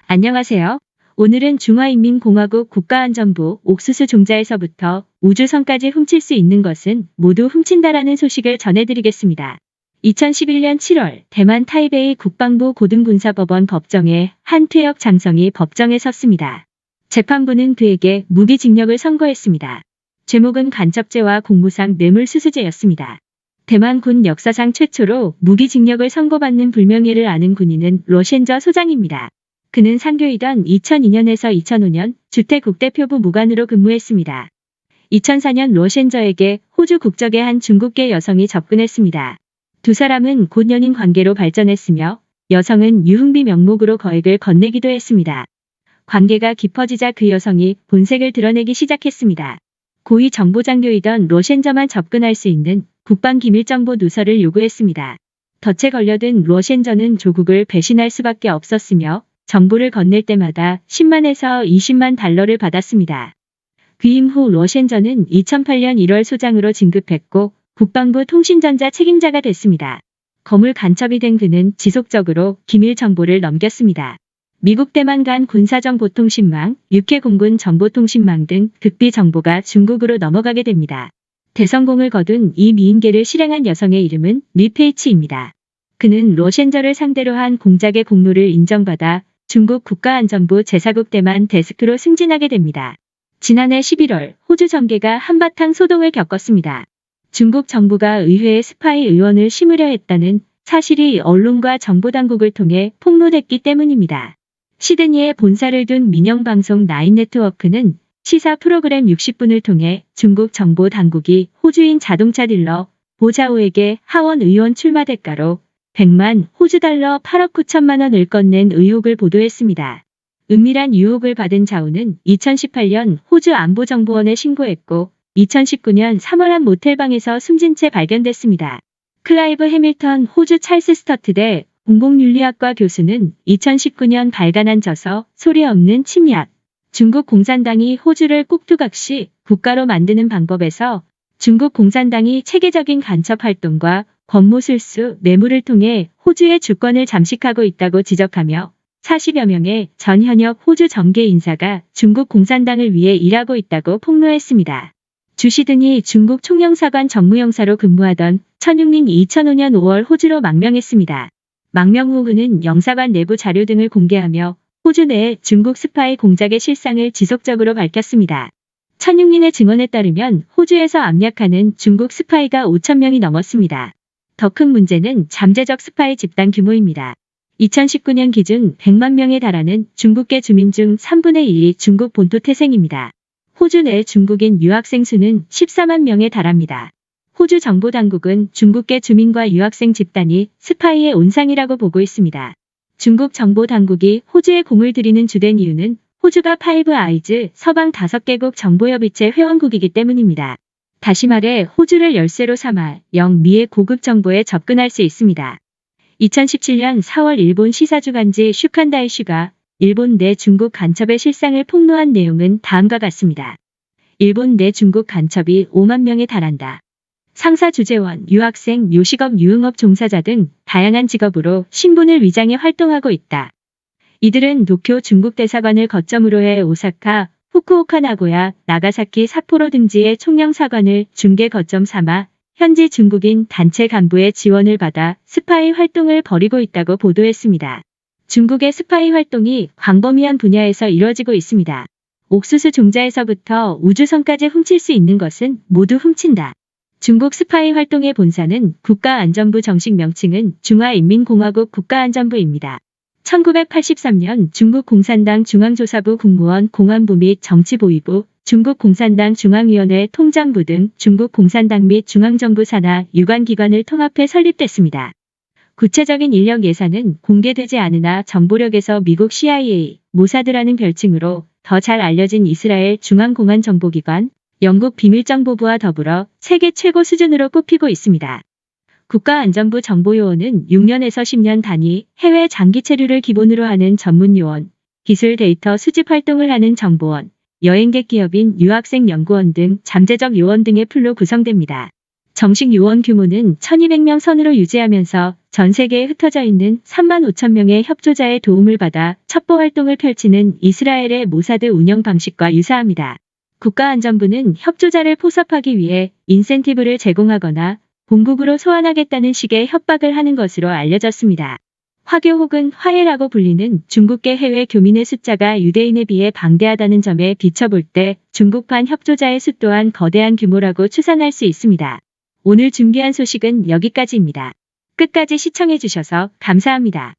안녕하세요. 오늘은 중화인민공화국 국가안전부 옥수수 종자에서부터 우주선까지 훔칠 수 있는 것은 모두 훔친다라는 소식을 전해드리겠습니다. 2011년 7월 대만 타이베이 국방부 고등군사법원 법정에 한퇴역 장성이 법정에 섰습니다. 재판부는 그에게 무기징역을 선고했습니다. 죄목은 간첩죄와 공무상 뇌물수수죄였습니다. 대만 군 역사상 최초로 무기징역을 선고받는 불명예를 아는 군인은 로셴저 소장입니다. 그는 상교이던 2002년에서 2005년 주택국대표부 무관으로 근무했습니다. 2004년 로셴저에게 호주 국적의 한 중국계 여성이 접근했습니다. 두 사람은 곧 연인 관계로 발전했으며 여성은 유흥비 명목으로 거액을 건네기도 했습니다. 관계가 깊어지자 그 여성이 본색을 드러내기 시작했습니다. 고위 정보장교이던 로셴저만 접근할 수 있는 국방기밀정보 누설을 요구했습니다. 덫에 걸려든 로셴저는 조국을 배신할 수밖에 없었으며 정보를 건넬 때마다 10만에서 20만 달러를 받았습니다. 귀임 후 로셴저는 2008년 1월 소장으로 진급했고 국방부 통신전자 책임자가 됐습니다. 거물 간첩이 된 그는 지속적으로 기밀 정보를 넘겼습니다. 미국 대만 간 군사정보통신망, 육해 공군 정보통신망 등 극비 정보가 중국으로 넘어가게 됩니다. 대성공을 거둔 이 미인계를 실행한 여성의 이름은 리페이치입니다. 그는 로셴저를 상대로 한 공작의 공로를 인정받아 중국 국가안전부 제사국 대만 데스크로 승진하게 됩니다. 지난해 11월 호주 정계가 한바탕 소동을 겪었습니다. 중국 정부가 의회에 스파이 의원을 심으려 했다는 사실이 언론과 정보당국을 통해 폭로됐기 때문입니다. 시드니에 본사를 둔 민영방송 나인네트워크는 시사 프로그램 60분을 통해 중국 정보당국이 호주인 자동차 딜러 보자오에게 하원 의원 출마 대가로 100만 호주 달러 8억 9천만 원을 건넨 의혹을 보도했습니다. 은밀한 유혹을 받은 자오는 2018년 호주 안보정보원에 신고했고 2019년 3월 한 모텔방에서 숨진 채 발견됐습니다. 클라이브 해밀턴 호주 찰스 스터트대 공공윤리학과 교수는 2019년 발간한 저서 소리 없는 침략, 중국 공산당이 호주를 꼭두각시 국가로 만드는 방법에서 중국 공산당이 체계적인 간첩 활동과 권모술수, 뇌물을 통해 호주의 주권을 잠식하고 있다고 지적하며 40여 명의 전 현역 호주 정계 인사가 중국 공산당을 위해 일하고 있다고 폭로했습니다. 주 시드니 중국 총영사관 정무영사로 근무하던 천육린 2005년 5월 호주로 망명했습니다. 망명 후 그는 영사관 내부 자료 등을 공개하며 호주 내 중국 스파이 공작의 실상을 지속적으로 밝혔습니다. 천육린의 증언에 따르면 호주에서 압력하는 중국 스파이가 5,000명이 넘었습니다. 더 큰 문제는 잠재적 스파이 집단 규모입니다. 2019년 기준 100만 명에 달하는 중국계 주민 중 3분의 1이 중국 본토 태생입니다. 호주 내 중국인 유학생 수는 14만 명에 달합니다. 호주 정보당국은 중국계 주민과 유학생 집단이 스파이의 온상이라고 보고 있습니다. 중국 정보당국이 호주에 공을 들이는 주된 이유는 호주가 파이브 아이즈 서방 5개국 정보협의체 회원국이기 때문입니다. 다시 말해 호주를 열쇠로 삼아 영미의 고급 정보에 접근할 수 있습니다. 2017년 4월 일본 시사주간지 슈칸다이슈가 일본 내 중국 간첩의 실상을 폭로한 내용은 다음과 같습니다. 일본 내 중국 간첩이 5만 명에 달한다. 상사 주재원, 유학생, 요식업 유흥업 종사자 등 다양한 직업으로 신분을 위장해 활동하고 있다. 이들은 도쿄 중국 대사관을 거점으로 해 오사카, 후쿠오카 나고야, 나가사키, 삿포로 등지의 총영사관을 중개 거점 삼아 현지 중국인 단체 간부의 지원을 받아 스파이 활동을 벌이고 있다고 보도했습니다. 중국의 스파이 활동이 광범위한 분야에서 이뤄지고 있습니다. 옥수수 종자에서부터 우주선까지 훔칠 수 있는 것은 모두 훔친다. 중국 스파이 활동의 본사는 국가안전부 정식 명칭은 중화인민공화국 국가안전부입니다. 1983년 중국 공산당 중앙조사부 국무원 공안부 및 정치보위부, 중국 공산당 중앙위원회 통장부 등 중국 공산당 및 중앙정부 산하 유관기관을 통합해 설립됐습니다. 구체적인 인력 예산은 공개되지 않으나 정보력에서 미국 CIA, 모사드라는 별칭으로 더 잘 알려진 이스라엘 중앙공안정보기관, 영국 비밀정보부와 더불어 세계 최고 수준으로 꼽히고 있습니다. 국가안전부 정보요원은 6년에서 10년 단위 해외 장기 체류를 기본으로 하는 전문요원, 기술 데이터 수집 활동을 하는 정보원, 여행객 기업인 유학생 연구원 등 잠재적 요원 등의 풀로 구성됩니다. 정식 요원 규모는 1200명 선으로 유지하면서 전 세계에 흩어져 있는 3만 5천 명의 협조자의 도움을 받아 첩보 활동을 펼치는 이스라엘의 모사드 운영 방식과 유사합니다. 국가안전부는 협조자를 포섭하기 위해 인센티브를 제공하거나 본국으로 소환하겠다는 식의 협박을 하는 것으로 알려졌습니다. 화교 혹은 화해라고 불리는 중국계 해외 교민의 숫자가 유대인에 비해 방대하다는 점에 비춰볼 때 중국판 협조자의 수 또한 거대한 규모라고 추산할 수 있습니다. 오늘 준비한 소식은 여기까지입니다. 끝까지 시청해주셔서 감사합니다.